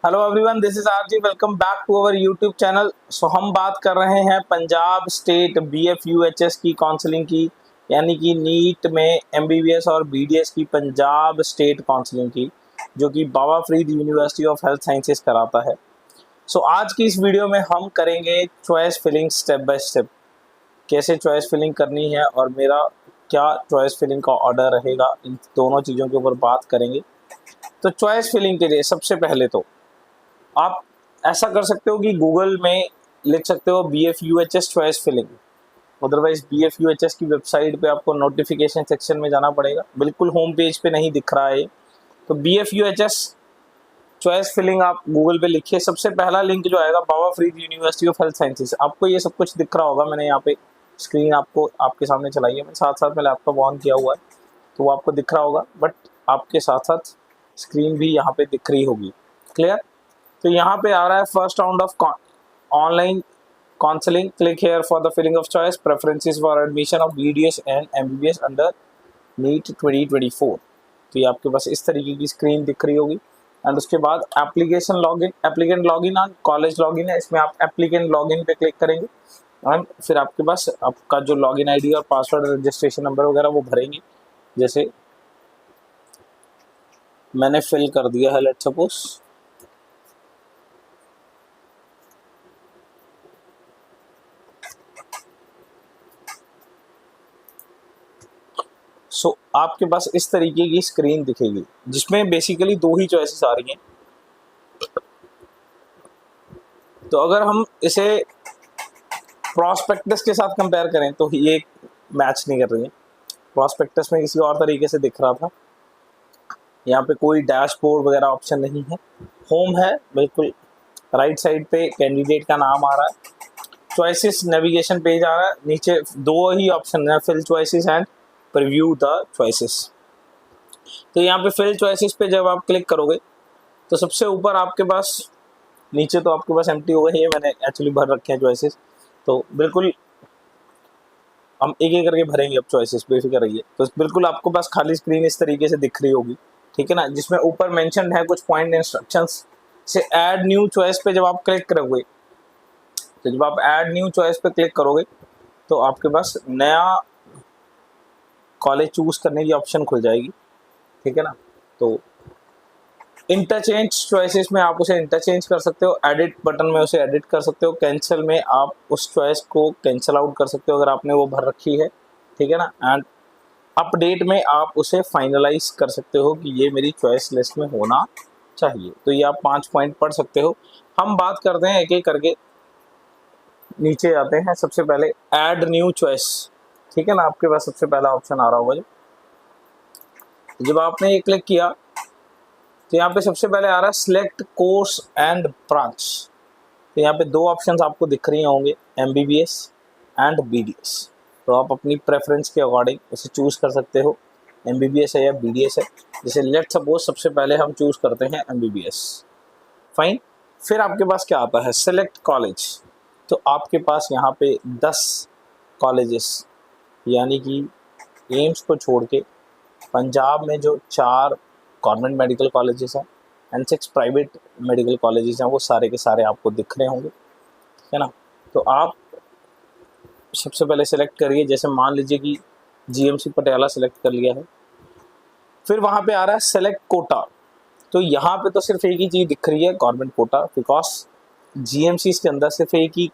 Hello everyone, this is RG. Welcome back to our YouTube channel. So हम बात कर रहे हैं पंजाब स्टेट बीएफयूएचएस की काउंसलिंग की, यानी कि नीट में एमबीबीएस और बीडीएस की पंजाब स्टेट काउंसलिंग की, जो कि Baba Farid university of health sciences कराता है। सो आज की इस वीडियो में हम करेंगे choice filling step by step, कैसे चॉइस फिलिंग करनी है और मेरा क्या चॉइस फिलिंग का ऑर्डर रहेगा, इन दोनों चीज़ों के ऊपर बात करेंगे। तो चॉइस फिलिंग के लिए सबसे पहले तो आप ऐसा कर सकते हो कि गूगल में लिख सकते हो BFUHS choice filling. Otherwise BFUHS की वेबसाइट पे आपको नोटिफिकेशन सेक्शन में जाना पड़ेगा, बिल्कुल होम पेज पे नहीं दिख रहा है। तो BFUHS चॉइस फिलिंग आप गूगल पे लिखिए। सबसे पहला लिंक जो आएगा Baba Farid university of health sciences. आपको ये सब कुछ दिख रहा होगा, मैंने यहाँ पे स्क्रीन आपको आपके सामने चलाई है, मैंने साथ साथ में लैपटॉप ऑन किया हुआ है तो वो आपको दिख रहा होगा, बट आपके साथ साथ स्क्रीन भी यहाँ पे दिख रही होगी। क्लियर? तो यहाँ पे आ रहा है first round of online counselling, click here for the filling of choice, preferences for admission of BDS and MBBS under NEET 2024। तो ये आपके पास इस तरीके की स्क्रीन दिख रही होगी। एंड उसके बाद application login, applicant login and college login है, इसमें आप एप्लीकेंट लॉगिन पे क्लिक करेंगे एंड फिर आपके पास आपका जो लॉगिन आईडी और पासवर्ड रजिस्ट्रेशन नंबर वगैरह वो भरेंगे। जैसे मैंने फिल कर दिया है, लेट्स सपोज। सो आपके पास इस तरीके की स्क्रीन दिखेगी जिसमें बेसिकली दो ही चॉइसेस आ रही हैं। तो अगर हम इसे प्रॉस्पेक्टस के साथ कंपेयर करें तो ये मैच नहीं कर रही है। प्रॉस्पेक्टस में किसी और तरीके से दिख रहा था, यहाँ पे कोई डैशबोर्ड वगैरह ऑप्शन नहीं है। होम है, बिल्कुल राइट साइड पे कैंडिडेट का नाम आ रहा है। चॉइसेस नेविगेशन पेज आ रहा है, नीचे दो ही ऑप्शन है, fill choices and preview the choices. तो यहाँ पे फिल चॉइसेस पे जब आप क्लिक करोगे तो सबसे ऊपर आपके पास, नीचे तो आपके पास एम्प्टी होगा, ये मैंने एक्चुअली भर रखे हैं चॉइसेस। तो बिल्कुल हम एक एक करके भरेंगे अब चॉइसेस, बेफिक्र रहिए। तो बिल्कुल आपको पास खाली स्क्रीन इस तरीके से दिख रही होगी, ठीक है ना, जिसमें ऊपर मेंशन है कुछ पॉइंट इंस्ट्रक्शंस। से ऐड न्यू चॉइस पे जब आप क्लिक करोगे, तो जब आप ऐड न्यू चॉइस पे क्लिक करोगे तो आपके पास नया कॉलेज चूज करने की ऑप्शन खुल जाएगी, ठीक है ना। तो इंटरचेंज चॉइसेस में आप उसे इंटरचेंज कर सकते हो, एडिट बटन में उसे एडिट कर सकते हो, कैंसिल में आप उस चॉइस को कैंसिल आउट कर सकते हो अगर आपने वो भर रखी है, ठीक है ना। एंड अपडेट में आप उसे फाइनलाइज कर सकते हो कि ये मेरी चॉइस लिस्ट में होना चाहिए। तो ये आप 5 पॉइंट पढ़ सकते हो। हम बात करते हैं एक एक करके, नीचे आते हैं। सबसे पहले ऐड न्यू चॉइस, ठीक है ना, आपके पास सबसे पहला ऑप्शन आ रहा होगा। जब आपने ये क्लिक किया तो यहाँ पे सबसे पहले आ रहा है सिलेक्ट कोर्स एंड ब्रांच। तो यहाँ पे दो ऑप्शंस आपको दिख रही होंगे, MBBS एंड BDS। तो आप अपनी प्रेफरेंस के अकॉर्डिंग उसे चूज़ कर सकते हो, MBBS है या BDS है। जैसे लेट सपोज सबसे पहले हम चूज़ करते हैं MBBS, फाइन। फिर आपके पास क्या आता है, सेलेक्ट कॉलेज। तो आपके पास यहाँ पे 10 कॉलेजेस, यानी कि एम्स को छोड़ के पंजाब में जो 4 गवर्नमेंट मेडिकल कॉलेजेस हैं एंड 6 प्राइवेट मेडिकल कॉलेजेस हैं, वो सारे के सारे आपको दिख रहे होंगे, ठीक है ना। तो आप सबसे पहले सेलेक्ट करिए, जैसे मान लीजिए कि GMC पटियाला सेलेक्ट कर लिया है। फिर वहाँ पे आ रहा है सेलेक्ट कोटा। तो यहाँ पे तो सिर्फ एक ही चीज़ दिख रही है, गवर्नमेंट कोटा, बिकॉज GMC के अंदर सिर्फ एक ही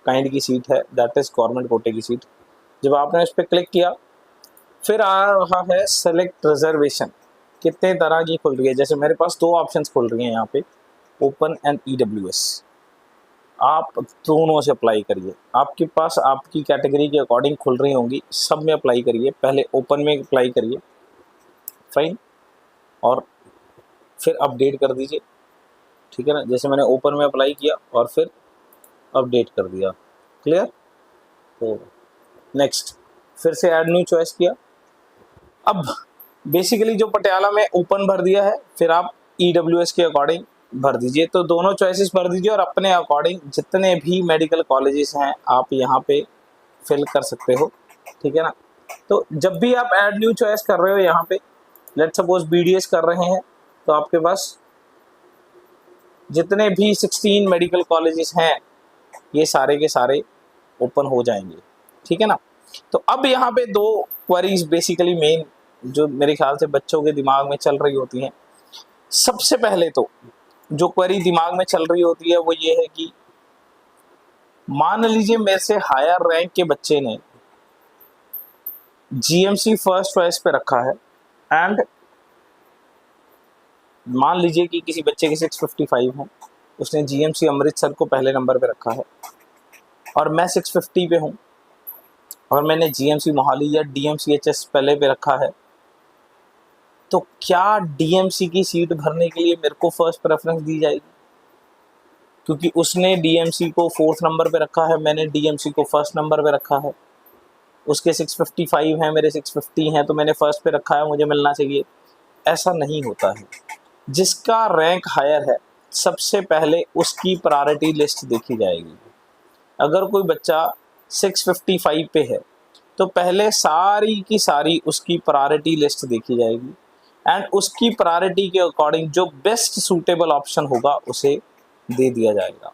काइंड की सीट है, दैट इज़ गवर्नमेंट कोटे की सीट। जब आपने इस पर क्लिक किया फिर आ रहा है सेलेक्ट रिजर्वेशन। कितने तरह की खुल रही है, जैसे मेरे पास 2 ऑप्शंस खुल रही हैं यहाँ पे, ओपन एंड EWS। आप दोनों से अप्लाई करिए, आपके पास आपकी कैटेगरी के अकॉर्डिंग खुल रही होंगी, सब में अप्लाई करिए। पहले ओपन में अप्लाई करिए, फाइन, और फिर अपडेट कर दीजिए, ठीक है ना। जैसे मैंने ओपन में अप्लाई किया और फिर अपडेट कर दिया, क्लियर। तो नेक्स्ट, फिर से ऐड न्यू चॉइस किया। अब बेसिकली जो पटियाला में ओपन भर दिया है, फिर आप EWS के अकॉर्डिंग भर दीजिए। तो दोनों चॉइसेस भर दीजिए और अपने अकॉर्डिंग जितने भी मेडिकल कॉलेजेस हैं आप यहाँ पे फिल कर सकते हो, ठीक है ना। तो जब भी आप ऐड न्यू चॉइस कर रहे हो, यहाँ पे लेट्स सपोज BDS कर रहे हैं, तो आपके पास जितने भी 16 मेडिकल कॉलेजेस हैं ये सारे के सारे ओपन हो जाएंगे, ठीक है ना। तो अब यहाँ पे दो क्वेरीज बेसिकली मेन जो मेरे ख्याल से बच्चों के दिमाग में चल रही होती हैं। सबसे पहले तो जो क्वेरी दिमाग में चल रही होती है वो ये है कि मान लीजिए मेरे से हायर रैंक के बच्चे ने जीएमसी फर्स्ट चॉइस पे रखा है एंड मान लीजिए कि किसी बच्चे के 655 हैं, उसने जीएमसी अमृतसर को पहले नंबर पे रखा है और मैं 650 पे हूँ और मैंने जीएमसी मोहाली या डीएमसीएचएस पहले पे रखा है, तो क्या डीएमसी की सीट भरने के लिए मेरे को फर्स्ट प्रेफरेंस दी जाएगी? क्योंकि उसने डीएमसी को 4th नंबर पे रखा है, मैंने डीएमसी को फर्स्ट नंबर पे रखा है। उसके 655 हैं, मेरे 650 हैं, तो मैंने फर्स्ट पे रखा है, मुझे मिलना चाहिए। ऐसा नहीं होता है। जिसका रैंक हायर है सबसे पहले उसकी प्रायोरिटी लिस्ट देखी जाएगी। अगर कोई बच्चा 655 पे है तो पहले सारी की सारी उसकी प्रायोरिटी लिस्ट देखी जाएगी एंड उसकी प्रायोरिटी के अकॉर्डिंग जो बेस्ट सूटेबल ऑप्शन होगा उसे दे दिया जाएगा।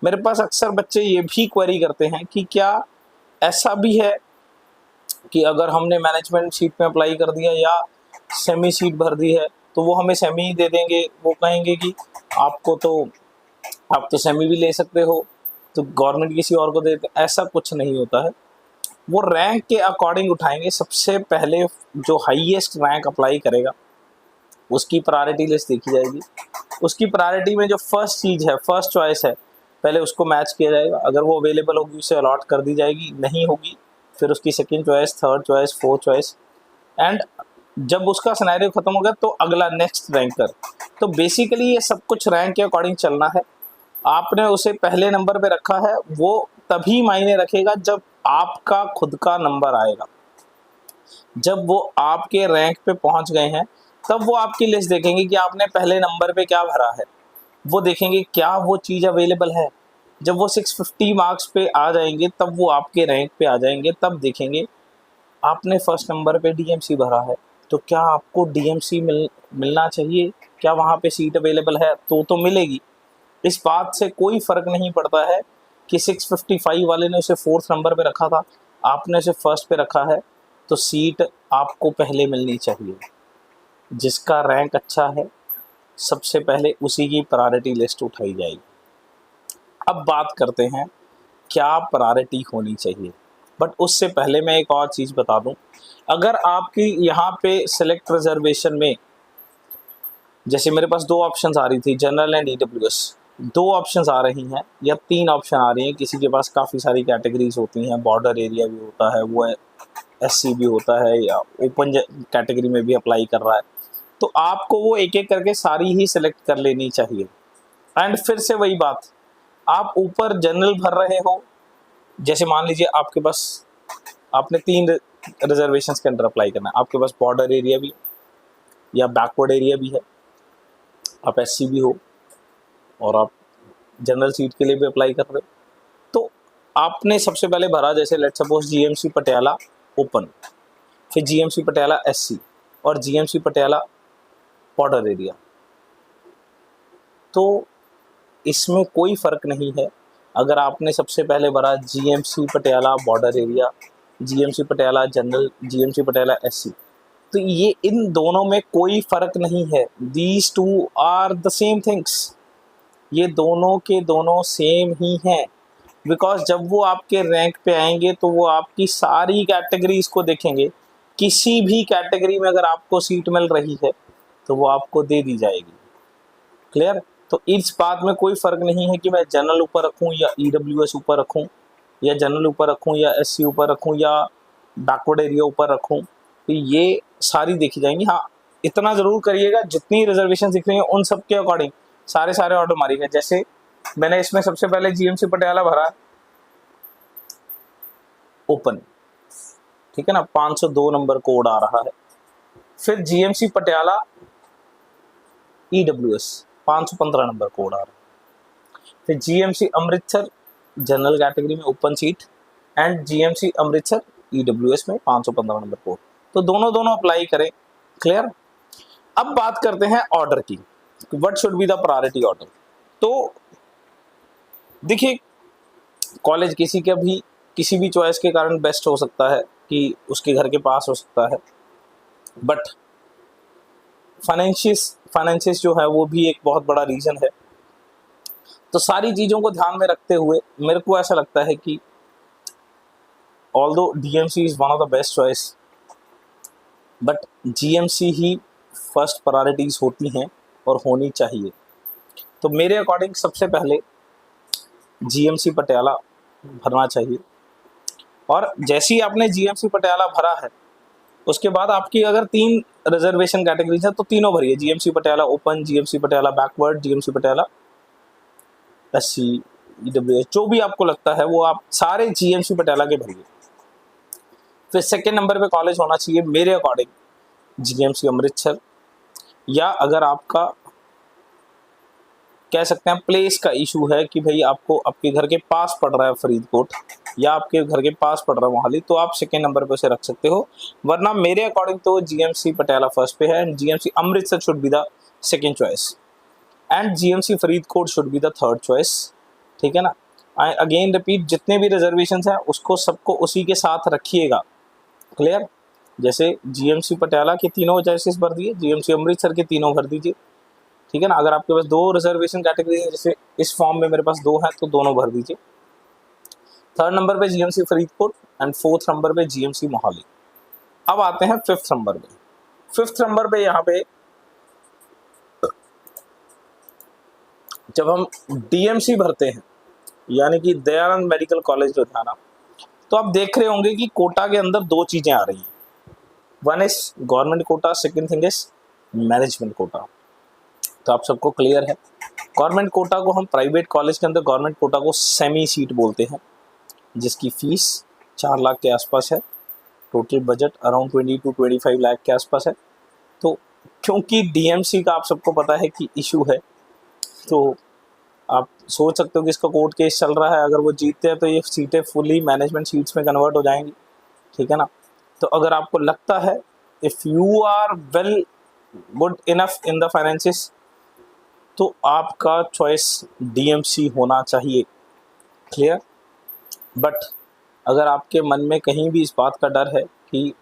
मेरे पास अक्सर बच्चे ये भी क्वेरी करते हैं कि क्या ऐसा भी है कि अगर हमने मैनेजमेंट सीट में अप्लाई कर दिया या सेमी सीट भर दी है तो वो हमें सेमी ही दे देंगे, वो कहेंगे कि आप तो सेमी भी ले सकते हो, तो गवर्नमेंट किसी और को दे दे। ऐसा कुछ नहीं होता है, वो रैंक के अकॉर्डिंग उठाएंगे। सबसे पहले जो हाईएस्ट रैंक अप्लाई करेगा उसकी प्रायोरिटी लिस्ट देखी जाएगी। उसकी प्रायोरिटी में जो फर्स्ट चीज़ है, फर्स्ट चॉइस है, पहले उसको मैच किया जाएगा। अगर वो अवेलेबल होगी उसे अलॉट कर दी जाएगी, नहीं होगी फिर उसकी second choice, third choice, fourth choice and जब उसका सिनेरियो खत्म हो गया तो अगला नेक्स्ट रैंकर। तो बेसिकली ये सब कुछ रैंक के अकॉर्डिंग चलना है। आपने उसे पहले नंबर पे रखा है, वो तभी मायने रखेगा जब आपका खुद का नंबर आएगा। जब वो आपके रैंक पे पहुंच गए हैं तब वो आपकी लिस्ट देखेंगे कि आपने पहले नंबर पे क्या भरा है, वो देखेंगे क्या वो चीज़ अवेलेबल है। जब वो 650 मार्क्स पे आ जाएंगे तब वो आपके रैंक पे आ जाएंगे, तब देखेंगे आपने फर्स्ट नंबर पे डीएमसी भरा है तो क्या आपको डीएमसी मिलना चाहिए, क्या वहाँ पे सीट अवेलेबल है, तो मिलेगी। इस बात से कोई फ़र्क नहीं पड़ता है कि 655 वाले ने उसे 4th नंबर पे रखा था, आपने उसे फर्स्ट पे रखा है, तो सीट आपको पहले मिलनी चाहिए। जिसका रैंक अच्छा है सबसे पहले उसी की प्रायोरिटी लिस्ट उठाई जाएगी। अब बात करते हैं क्या प्रायोरिटी होनी चाहिए, बट उससे पहले मैं एक और चीज़ बता दूं। अगर आपकी यहाँ पे सेलेक्ट रिजर्वेशन में जैसे मेरे पास 2 ऑप्शंस आ रही थी, जनरल एंड ईडब्ल्यूएस, 2 ऑप्शंस आ रही हैं या 3 ऑप्शन आ रही हैं, किसी के पास काफ़ी सारी कैटेगरीज होती हैं, बॉर्डर एरिया भी होता है, वो एससी भी होता है या ओपन कैटेगरी में भी अप्लाई कर रहा है, तो आपको वो एक एक करके सारी ही सिलेक्ट कर लेनी चाहिए। एंड फिर से वही बात, आप ऊपर जनरल भर रहे हो, जैसे मान लीजिए आपके पास आपने 3 रिजर्वेशंस के अंदर अप्लाई करना है, आपके पास बॉर्डर एरिया भी या बैकवर्ड एरिया भी है, आप एससी भी हो और आप जनरल सीट के लिए भी अप्लाई कर रहे हो, तो आपने सबसे पहले भरा जैसे let suppose GMC Patiala open, फिर जीएमसी पटियाला एससी और जीएमसी पटियाला बॉर्डर एरिया। तो इसमें कोई फ़र्क नहीं है अगर आपने सबसे पहले भरा GMC Patiala border area, GMC Patiala general, GMC Patiala SC, तो ये इन दोनों में कोई फ़र्क नहीं है। These two are the same things, ये दोनों के दोनों सेम ही हैं। बिकॉज जब वो आपके रैंक पे आएंगे तो वो आपकी सारी कैटेगरीज को देखेंगे, किसी भी कैटेगरी में अगर आपको सीट मिल रही है तो वो आपको दे दी जाएगी। क्लियर? तो इस बात में कोई फ़र्क नहीं है कि मैं जनरल ऊपर रखूं या ईडब्ल्यूएस ऊपर रखूं या जनरल ऊपर रखूं या एससी ऊपर रखूं या बैकवर्ड एरिया ऊपर रखूं, तो ये सारी देखी जाएंगी। हाँ, इतना ज़रूर करिएगा जितनी रिजर्वेशन दिख रही हैं उन सब के अकॉर्डिंग सारे ऑर्डर मारिएगा। जैसे मैंने इसमें सबसे पहले जीएमसी पटियाला भरा ओपन, ठीक है ना, 502 नंबर कोड आ रहा है। फिर GMC Patiala EWS 515 number code आ रहा है। फिर जीएमसी अमृतसर जनरल कैटेगरी में open seat and GMC Amritsar EWS में 515 नंबर कोड, तो दोनों अप्लाई करें। क्लियर? अब बात करते हैं ऑर्डर की, what should be the priority order. तो देखिए, कॉलेज किसी भी चॉइस के कारण बेस्ट हो सकता है कि उसके घर के पास हो सकता है, बट फाइनेंशियस जो है वो भी एक बहुत बड़ा रीज़न है। तो सारी चीज़ों को ध्यान में रखते हुए मेरे को ऐसा लगता है कि although DMC is one of the best choice, but GMC he first priorities होती हैं और होनी चाहिए। तो मेरे अकॉर्डिंग सबसे पहले जीएमसी पटियाला भरना चाहिए, और जैसे ही आपने जीएमसी पटियाला भरा है उसके बाद आपकी अगर 3 रिजर्वेशन कैटेगरीज है तो तीनों भरिए, GMC Patiala open, GMC Patiala backward, GMC Patiala SC, EWS, जो भी आपको लगता है वो आप सारे जीएमसी पटियाला के भरिए। फिर सेकेंड नंबर पे कॉलेज होना चाहिए मेरे अकॉर्डिंग जीएमसी अमृतसर, या अगर आपका कह सकते हैं प्लेस का इशू है कि भाई आपको आपके घर के पास पड़ रहा है फरीदकोट या आपके घर के पास पड़ रहा है मोहाली, तो आप सेकेंड नंबर पे उसे रख सकते हो। वरना मेरे अकॉर्डिंग तो जीएमसी पटियाला फर्स्ट पे है and GMC Amritsar should be the second choice and GMC Faridkot should be the third choice. ठीक है ना। आई अगेन रिपीट, जितने भी रिजर्वेशन हैं उसको सबको उसी के साथ रखिएगा। क्लियर। जैसे जीएमसी पटियाला के तीनों चॉइसेस भर दिए, जीएमसी अमृतसर के तीनों भर दीजिए। ठीक है ना। अगर आपके पास 2 रिजर्वेशन कैटेगरी है, जैसे इस फॉर्म में मेरे पास 2 हैं, तो दोनों भर दीजिए। थर्ड नंबर पे GMC Faridkot and fourth number पे जीएमसी मोहाली। अब आते हैं फिफ्थ नंबर पे। फिफ्थ नंबर पे यहाँ पे जब हम डीएमसी भरते हैं, यानी कि दयानंद मेडिकल कॉलेज लुधियाना, तो आप देख रहे होंगे कि कोटा के अंदर 2 चीजें आ रही हैं। One is government quota, second thing is management quota. तो आप सबको क्लियर है, गवर्नमेंट कोटा को हम प्राइवेट कॉलेज के अंदर गवर्नमेंट कोटा को सेमी सीट बोलते हैं, जिसकी फीस 4 लाख के आसपास है, total budget around 20 to 25 lakh के आसपास है। तो क्योंकि डीएमसी का आप सबको पता है कि इशू है, तो आप सोच सकते हो कि इसका कोर्ट केस चल रहा है, अगर वो जीतते हैं तो ये सीटें फुली मैनेजमेंट सीट्स में कन्वर्ट हो जाएंगी। ठीक है ना। तो अगर आपको लगता है if you are well good enough in the finances, तो आपका चॉइस डीएमसी होना चाहिए। क्लियर। बट अगर आपके मन में कहीं भी इस बात का डर है कि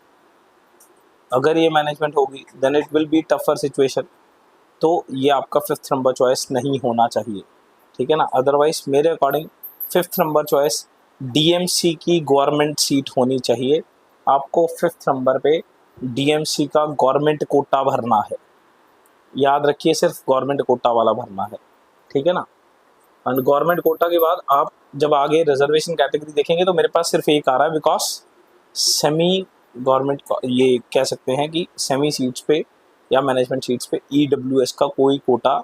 अगर ये मैनेजमेंट होगी then it will be tougher situation, तो ये आपका फिफ्थ नंबर चॉइस नहीं होना चाहिए। ठीक है ना। अदरवाइज मेरे according fifth number choice DMC की गवर्नमेंट सीट होनी चाहिए। आपको फिफ्थ नंबर पे डीएमसी का गवर्नमेंट कोटा भरना है, याद रखिए, सिर्फ गवर्नमेंट कोटा वाला भरना है। ठीक है ना। एंड गवर्नमेंट कोटा के बाद आप जब आगे रिजर्वेशन कैटेगरी देखेंगे तो मेरे पास सिर्फ एक आ रहा है, बिकॉज सेमी गवर्नमेंट, ये कह सकते हैं कि सेमी सीट्स पे या मैनेजमेंट सीट्स पे ईडब्ल्यूएस का कोई कोटा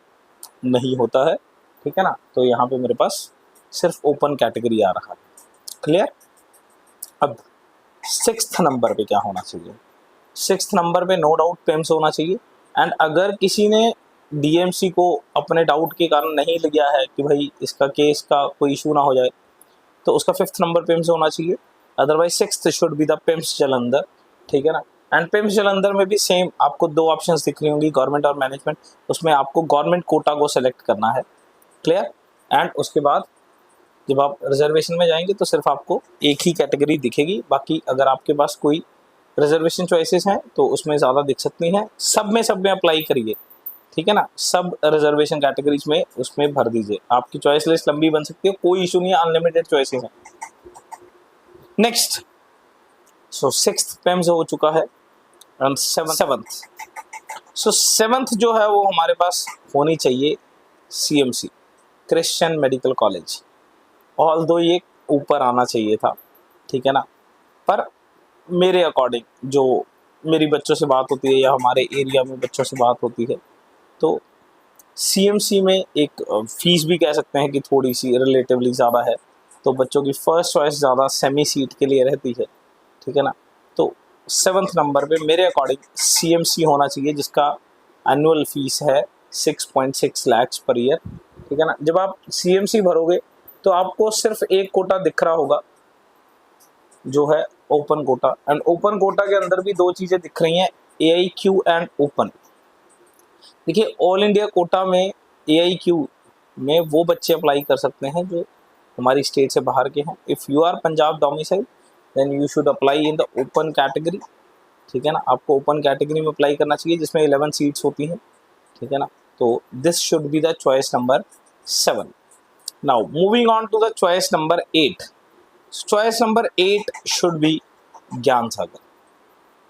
नहीं होता है। ठीक है ना। तो यहाँ पे मेरे पास सिर्फ ओपन कैटेगरी आ रहा है। क्लियर। अब सिक्स्थ नंबर पे क्या होना चाहिए? सिक्स्थ नंबर पे नो डाउट पेम्स होना चाहिए। एंड अगर किसी ने डीएमसी को अपने डाउट के कारण नहीं लिया है कि भाई इसका केस का कोई इशू ना हो जाए, तो उसका फिफ्थ नंबर पेम्स होना चाहिए। Otherwise sixth should be the PIMS Jalandhar. ठीक है ना। एंड पेम्स जलंधर में भी सेम आपको 2 ऑप्शंस दिख रही होंगी, गवर्नमेंट और मैनेजमेंट। उसमें आपको गवर्नमेंट कोटा को सेलेक्ट करना है। क्लियर। एंड उसके बाद जब आप रिजर्वेशन में जाएंगे तो सिर्फ आपको एक ही कैटेगरी दिखेगी, बाकी अगर आपके पास कोई रिजर्वेशन चॉइसेस हैं तो उसमें ज़्यादा दिख सकती हैं। सब में अप्लाई करिए। ठीक है ना। सब रिजर्वेशन कैटेगरीज में उसमें भर दीजिए। आपकी चॉइस लिस्ट लंबी बन सकती है, कोई इशू नहीं है, अनलिमिटेड चॉइसेस हैं। नेक्स्ट, सो सिक्स्थ पेम्स हो चुका है एंड सेवंथ। सो सेवंथ जो है वो हमारे पास होनी चाहिए CMC, Christian medical college. Although ये ऊपर आना चाहिए था। ठीक है ना। पर मेरे अकॉर्डिंग जो मेरी बच्चों से बात होती है या हमारे एरिया में बच्चों से बात होती है, तो सीएमसी में एक फीस भी कह सकते हैं कि थोड़ी सी रिलेटिवली ज़्यादा है, तो बच्चों की फर्स्ट चॉइस ज़्यादा सेमी सीट के लिए रहती है। ठीक है ना। तो सेवन्थ नंबर पे मेरे अकॉर्डिंग सीएमसी होना चाहिए, जिसका एनुअल फीस है 6.6 लाख पर ईयर। ठीक है ना। जब आप सीएमसी भरोगे तो आपको सिर्फ एक कोटा दिख रहा होगा जो है open quota, and open quota के अंदर भी 2 चीज़ें दिख रही हैं, AIQ एंड ओपन। देखिए, ऑल इंडिया कोटा में AIQ में वो बच्चे अप्लाई कर सकते हैं जो हमारी स्टेट से बाहर के हैं। If you are Punjab domicile then you should apply in the open category, ठीक है ना। आपको ओपन कैटेगरी में अप्लाई करना चाहिए जिसमें 11 सीट्स होती हैं, ठीक है ना। तो this should be the choice number 7। Now moving on to the choice number 8। Choice number 8 should be Gyan Sagar,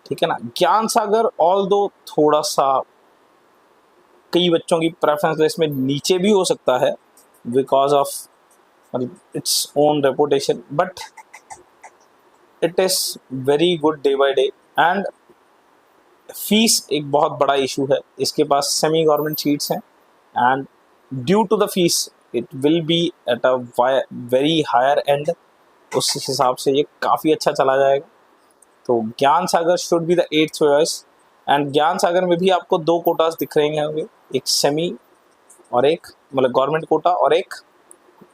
ठीक है ना। ज्ञान सागर ऑल्दो थोड़ा सा कई बच्चों की प्रेफरेंस लिस्ट में नीचे भी हो सकता है because of its own reputation, but it is very good day by day. And fees एक बहुत बड़ा इशू है, इसके पास सेमी गवर्नमेंट सीट्स हैं and due to the fees it will be at a very higher end, उस हिसाब से ये काफ़ी अच्छा चला जाएगा। तो Gyan Sagar should be the 8th choice. And Gyan Sagar में भी आपको 2 कोटास दिख रहे होंगे, एक सेमी और एक मतलब गवर्नमेंट कोटा और एक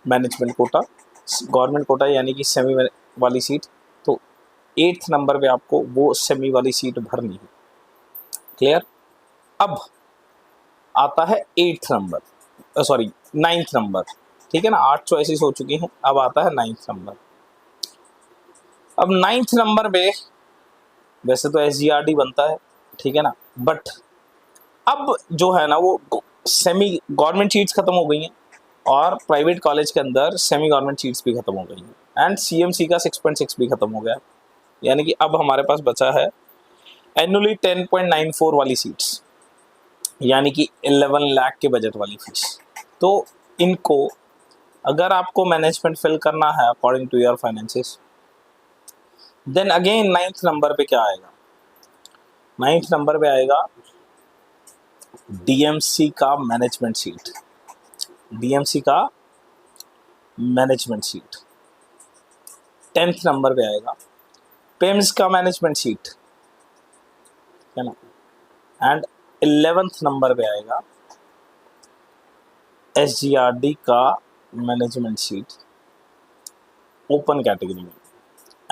मैनेजमेंट कोटा। गवर्नमेंट कोटा यानी कि सेमी वाली सीट, तो 8th नंबर पे आपको वो सेमी वाली सीट भरनी है। क्लियर। अब आता है 8th number, sorry 9th number, ठीक है ना। 8 चॉइसेस हो चुकी हैं, अब आता है 9th नंबर। अब 9th नंबर पे वैसे तो SGRD बनता है, ठीक है ना, बट अब जो है ना वो सेमी गवर्नमेंट सीट्स खत्म हो गई हैं और प्राइवेट कॉलेज के अंदर सेमी गवर्नमेंट सीट्स भी खत्म हो गई हैं एंड CMC का 6.6 भी खत्म हो गया, यानी कि अब हमारे पास बचा है एनुअली 10.94 वाली सीट्स, यानी कि 11 लाख के बजट वाली फीस। तो इनको अगर आपको मैनेजमेंट फिल करना है according to your finances, then again 9th number पे क्या आएगा? 9th नंबर पे आएगा DMC का मैनेजमेंट सीट, DMC का मैनेजमेंट सीट। 10th नंबर पे आएगा PIMS का मैनेजमेंट सीट, है ना। एंड 11th नंबर पे आएगा SGRD का मैनेजमेंट सीट ओपन कैटेगरी में।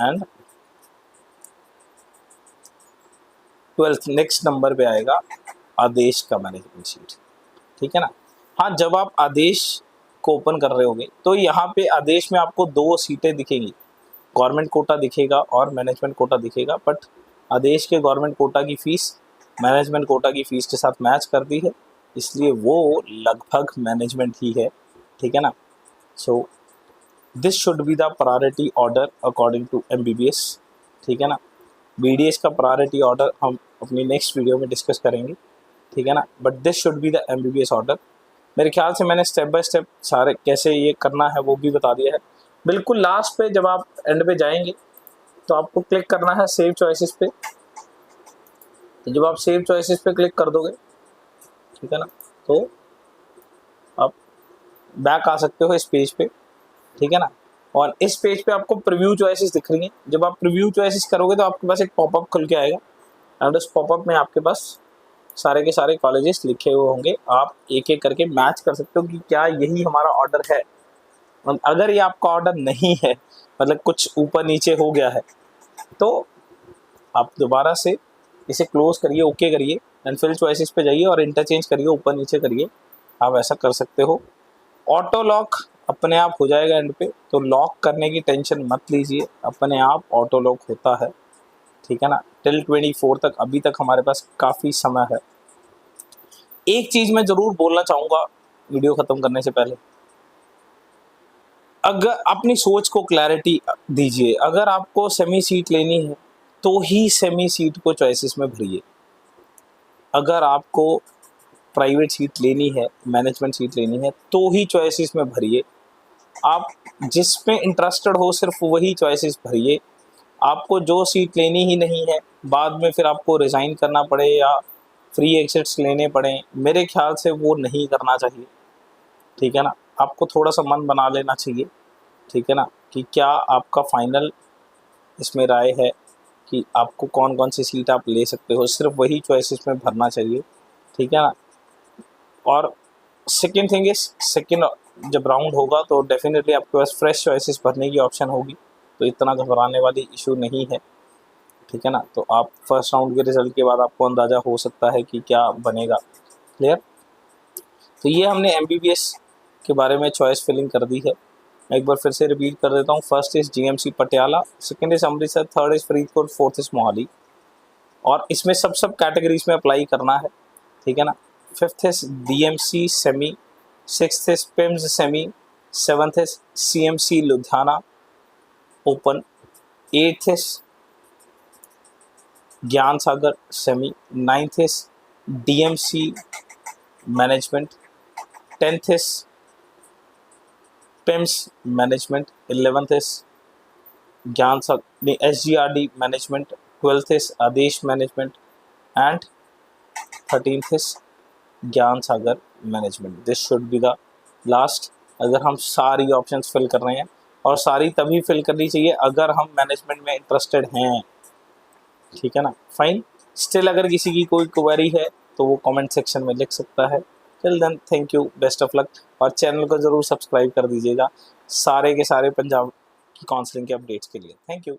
एंड 12th नेक्स्ट नंबर पे आएगा आदेश का मैनेजमेंट सीट, ठीक है ना। हाँ, जब आप आदेश को ओपन कर रहे होंगे तो यहाँ पे आदेश में आपको 2 सीटें दिखेंगी, गवर्नमेंट कोटा दिखेगा और मैनेजमेंट कोटा दिखेगा, बट आदेश के गवर्नमेंट कोटा की फ़ीस मैनेजमेंट कोटा की फ़ीस के साथ मैच करती है, इसलिए वो लगभग मैनेजमेंट ही है, ठीक है ना। So this should be the priority order according to MBBS, ठीक है ना। BDS का प्रायोरिटी ऑर्डर हम अपनी नेक्स्ट वीडियो में डिस्कस करेंगे, ठीक है ना, but this should be the MBBS order. मेरे ख्याल से मैंने स्टेप बाय स्टेप सारे कैसे ये करना है वो भी बता दिया है। बिल्कुल लास्ट पे जब आप एंड पे जाएंगे तो आपको क्लिक करना है सेव चॉइसेस पे, तो जब आप सेव चॉइसेस पे क्लिक कर दोगे, ठीक है ना, तो आप बैक आ सकते हो इस पेज पे, ठीक है ना। और इस पेज पे आपको प्रीव्यू चॉइसेस दिख रही हैं, जब आप प्रीव्यू चॉइसेस करोगे तो आपके पास एक पॉपअप खुल के आएगा एंड उस पॉपअप में आपके पास सारे के सारे कॉलेजेस लिखे हुए होंगे, आप एक एक करके मैच कर सकते हो कि क्या यही हमारा ऑर्डर है। और अगर ये आपका ऑर्डर नहीं है, मतलब कुछ ऊपर नीचे हो गया है, तो आप दोबारा से इसे क्लोज करिए, ओके करिए एंड फिल चॉइसेस पे जाइए और इंटरचेंज करिए, ऊपर नीचे करिए, आप ऐसा कर सकते हो। ऑटो लॉक अपने आप हो जाएगा एंड पे, तो लॉक करने की टेंशन मत लीजिए, अपने आप ऑटो लॉक होता है, ठीक है ना। टिल 24 तक अभी तक हमारे पास काफ़ी समय है। एक चीज़ मैं ज़रूर बोलना चाहूँगा वीडियो ख़त्म करने से पहले, अगर अपनी सोच को क्लैरिटी दीजिए। अगर आपको सेमी सीट लेनी है तो ही सेमी सीट को चॉइसेस में भरिए, अगर आपको प्राइवेट सीट लेनी है, मैनेजमेंट सीट लेनी है, तो ही चॉइसेस में भरिए। आप जिसमें इंटरेस्टेड हो सिर्फ वही चॉइसेस भरिए। आपको जो सीट लेनी ही नहीं है, बाद में फिर आपको रिज़ाइन करना पड़े या फ्री एग्जिट्स लेने पड़े, मेरे ख्याल से वो नहीं करना चाहिए, ठीक है ना। आपको थोड़ा सा मन बना लेना चाहिए, ठीक है ना, कि क्या आपका फाइनल इसमें राय है कि आपको कौन कौन सी सीट आप ले सकते हो, सिर्फ वही चॉइसेस में भरना चाहिए, ठीक है ना। और सेकेंड थिंग इज, सेकेंड जब राउंड होगा तो डेफिनेटली आपके पास फ्रेश चॉइसेस भरने की ऑप्शन होगी, तो इतना घबराने वाली इशू नहीं है, ठीक है ना। तो आप फर्स्ट राउंड के रिजल्ट के बाद आपको अंदाज़ा हो सकता है कि क्या बनेगा। क्लियर। तो ये हमने MBBS के बारे में चॉइस फिलिंग कर दी है। मैं एक बार फिर से रिपीट कर देता हूँ। First is GMC Patiala, second is Amritsar, third is Faridkot, fourth is Mohali. और इसमें सब कैटेगरीज में अप्लाई करना है, ठीक है ना। Fifth is DMC semi, sixth is PIMS semi, seventh is CMC Ludhiana open, eighth is Gyan Sagar semi, ninth is DMC management, 10th is PIMS management, 11th is ज्ञान SGRD management, 12th is Adesh management and 13th is Gyan Sagar management. This should be the last. अगर हम सारी options fill कर रहे हैं, और सारी तभी फिल करनी चाहिए अगर हम मैनेजमेंट में इंटरेस्टेड हैं, ठीक है ना। फाइन। स्टिल अगर किसी की कोई क्वेरी है तो वो कमेंट सेक्शन में लिख सकता है। Till then thank you, best of luck, और चैनल को ज़रूर सब्सक्राइब कर दीजिएगा सारे के सारे पंजाब की काउंसलिंग के अपडेट्स के लिए। Thank you.